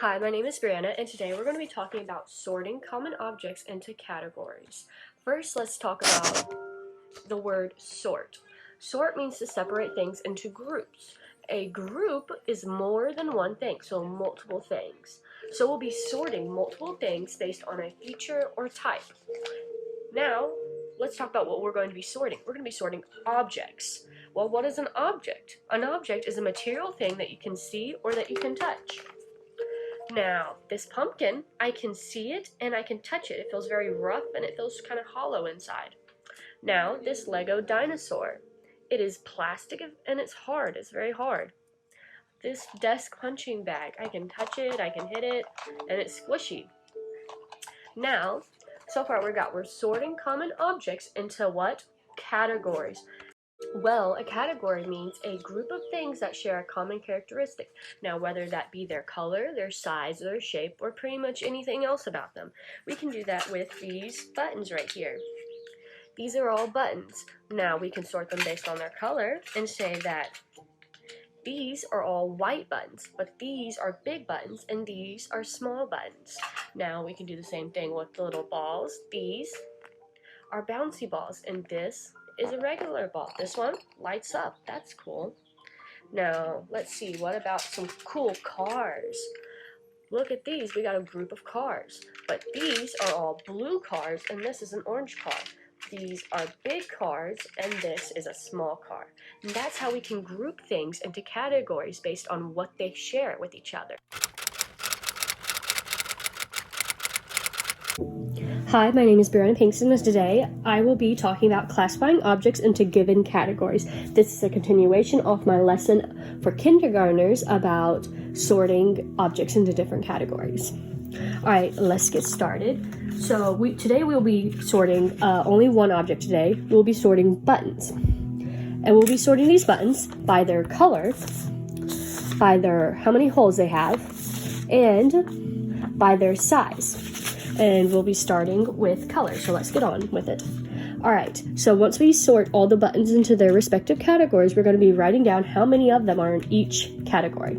Hi, my name is Brianna, and today we're going to be talking about sorting common objects into categories. First, let's talk about the word sort. Sort means to separate things into groups. A group is more than one thing, so multiple things. So we'll be sorting multiple things based on a feature or type. Now, let's talk about what we're going to be sorting. We're going to be sorting objects. Well, what is an object? An object is a material thing that you can see or that you can touch. Now, this pumpkin, I can see it and I can touch it. It feels very rough and it feels kind of hollow inside. Now, this Lego dinosaur, it is plastic and it's hard. It's very hard. This desk punching bag, I can touch it, I can hit it, and it's squishy. Now, so far we're sorting common objects into what? Categories. Well, a category means a group of things that share a common characteristic. Now, whether that be their color, their size, their shape, or pretty much anything else about them. We can do that with these buttons right here. These are all buttons. Now, we can sort them based on their color and say that these are all white buttons, but these are big buttons and these are small buttons. Now, we can do the same thing with the little balls. These are bouncy balls, and this is a regular ball. This one lights up. That's cool. Now, let's see. What about some cool cars? Look at these. We got a group of cars. But these are all blue cars, and this is an orange car. These are big cars, and this is a small car. And that's how we can group things into categories based on what they share with each other. Hi, my name is Brianna Pinkston, and today I will be talking about classifying objects into given categories. This is a continuation of my lesson for kindergartners about sorting objects into different categories. Alright, let's get started. So today we'll be sorting only one object today. We'll be sorting buttons. And we'll be sorting these buttons by their color, by how many holes they have, and by their size. And we'll be starting with color, so let's get on with it. Alright, so once we sort all the buttons into their respective categories, we're going to be writing down how many of them are in each category.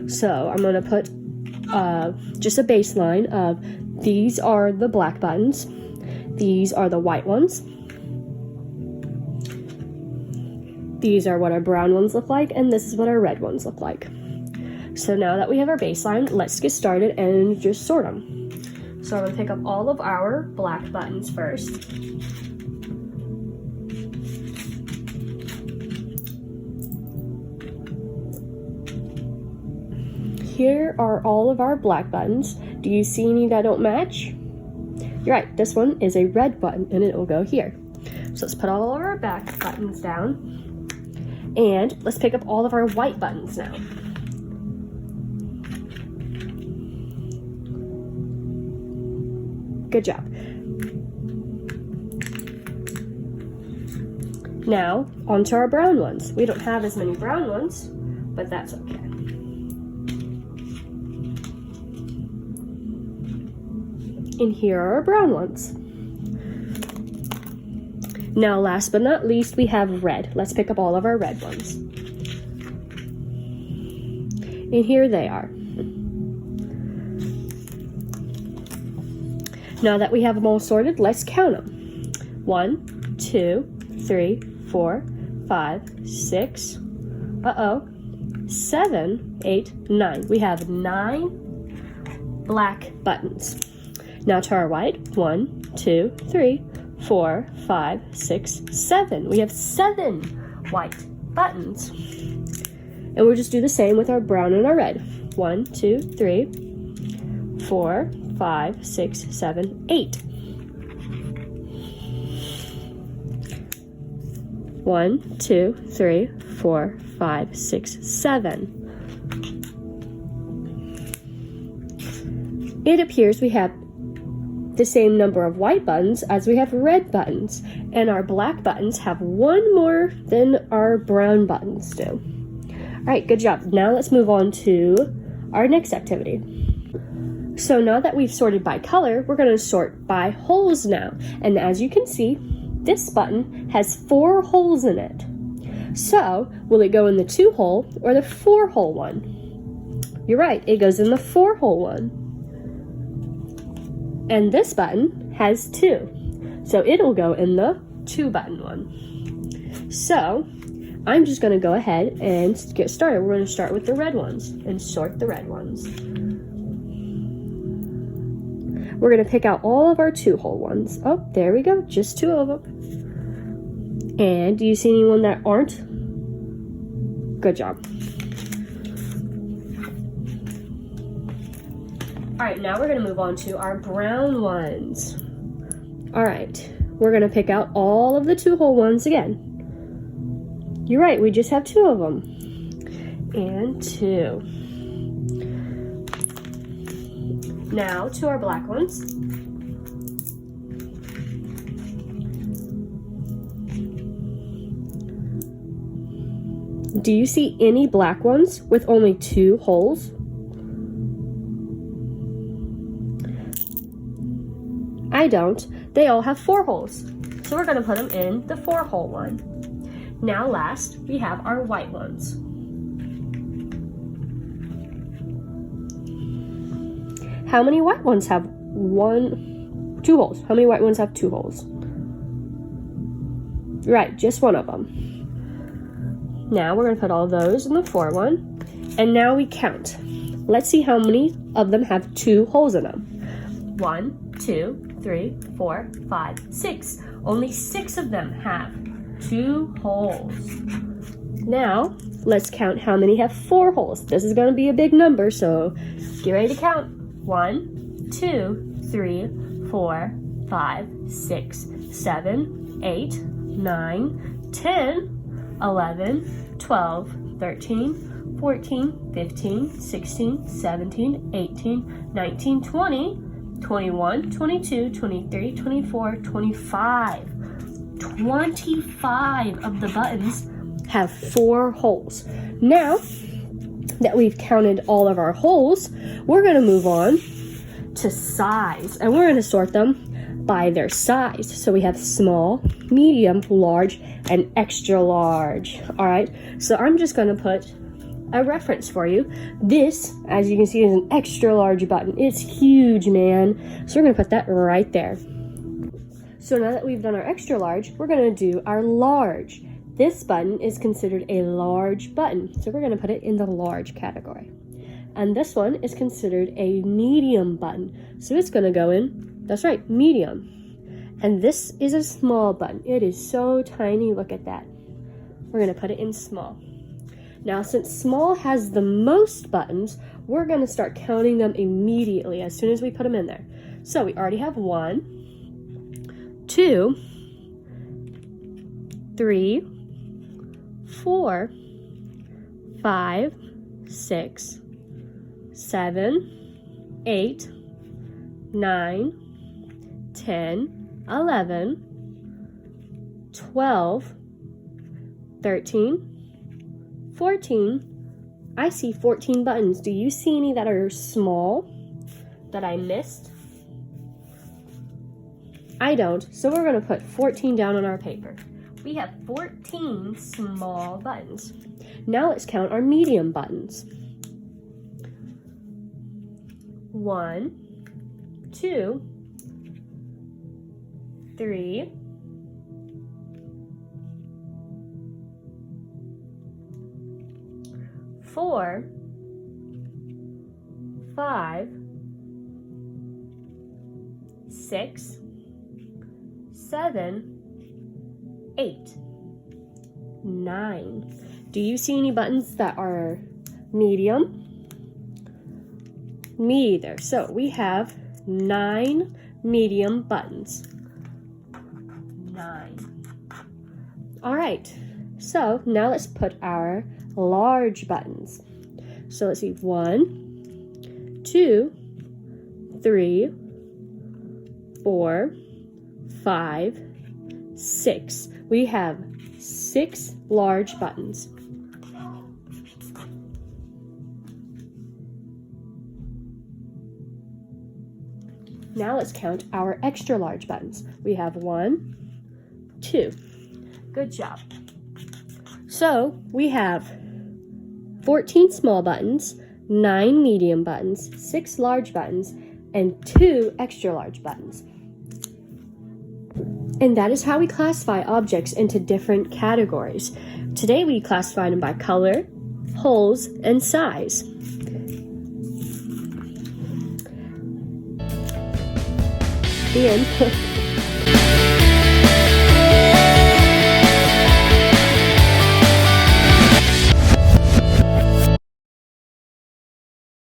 So I'm going to put just a baseline of these are the black buttons, these are the white ones, these are what our brown ones look like, and this is what our red ones look like. So now that we have our baseline, let's get started and just sort them. So I'm going to pick up all of our black buttons first. Here are all of our black buttons. Do you see any that don't match? You're right, this one is a red button and it will go here. So let's put all of our black buttons down. And let's pick up all of our white buttons now. Good job. Now, onto our brown ones. We don't have as many brown ones, but that's okay. And here are our brown ones. Now, last but not least, we have red. Let's pick up all of our red ones. And here they are. Now that we have them all sorted, let's count them. 1, 2, 3, 4, 5, 6, 7, 8, 9. We have 9 black buttons. Now to our white. 1, 2, 3, 4, 5, 6, 7. We have 7 white buttons. And we'll just do the same with our brown and our red. 1, 2, 3, 4, 5, 6, 7, 8. 1, 2, 3, 4, 5, 6, 7. It appears we have the same number of white buttons as we have red buttons, and our black buttons have one more than our brown buttons do. Alright, good job. Now let's move on to our next activity. So now that we've sorted by color, we're going to sort by holes now. And as you can see, this button has 4 holes in it. So, will it go in the 2-hole or the 4-hole one? You're right, it goes in the 4-hole one. And this button has 2, so it'll go in the 2-button one. So I'm just going to go ahead and get started. We're going to start with the red ones and sort the red ones. We're going to pick out all of our 2-hole ones. Oh, there we go, just 2 of them. And do you see anyone that aren't? Good job. All right, now we're going to move on to our brown ones. All right, we're going to pick out all of the 2-hole ones again. You're right, we just have 2 of them. And 2. Now to our black ones. Do you see any black ones with only 2 holes? I don't. They all have 4 holes. So we're going to put them in the 4-hole one. Now last, we have our white ones. How many white ones have 2 holes? How many white ones have 2 holes? Right, just 1 of them. Now we're going to put all those in the 4 one. And now we count. Let's see how many of them have 2 holes in them. 1, 2, 3, 4, 5, 6. Only 6 of them have 2 holes. Now, let's count how many have 4 holes. This is going to be a big number, so get ready to count. 1, 2, 3, 4, 5, 6, 7, 8, 9, 10, 11, 12, 13, 14, 15, 16, 17, 18, 19, 20, 21, 22, 23, 24, 25. 25 of the buttons have 4 holes. Now that we've counted all of our holes, we're going to move on to size, and we're going to sort them by their size. So we have small, medium, large, and extra large. All right, so I'm just going to put a reference for you. This, as you can see, is an extra large button. It's huge, man. So we're going to put that right there. So now that we've done our extra large, we're going to do our large. This button is considered a large button, so we're going to put it in the large category. And this one is considered a medium button, so it's going to go in, that's right, medium. And this is a small button. It is so tiny, look at that. We're going to put it in small. Now, since small has the most buttons, we're going to start counting them immediately as soon as we put them in there. So we already have 1, 2, 3, 4, 5, 6, 7, 8, 9, 10, 11, 12, 13, 14. I see 14 buttons. Do you see any that are small that I missed? I don't, so we're going to put 14 down on our paper. We have 14 small buttons. Now let's count our medium buttons. 1, 2, 3, 4, 5, 6, 7, 8, 9. Do you see any buttons that are medium? Me either. So we have 9 medium buttons. 9. All right. So now let's put our large buttons. So let's see, 1, 2, 3, 4, 5, 6. We have 6 large buttons. Now let's count our extra large buttons. We have 1, 2. Good job. So we have 14 small buttons, 9 medium buttons, 6 large buttons, and 2 extra large buttons. And that is how we classify objects into different categories. Today we classified them by color, holes, and size. The end.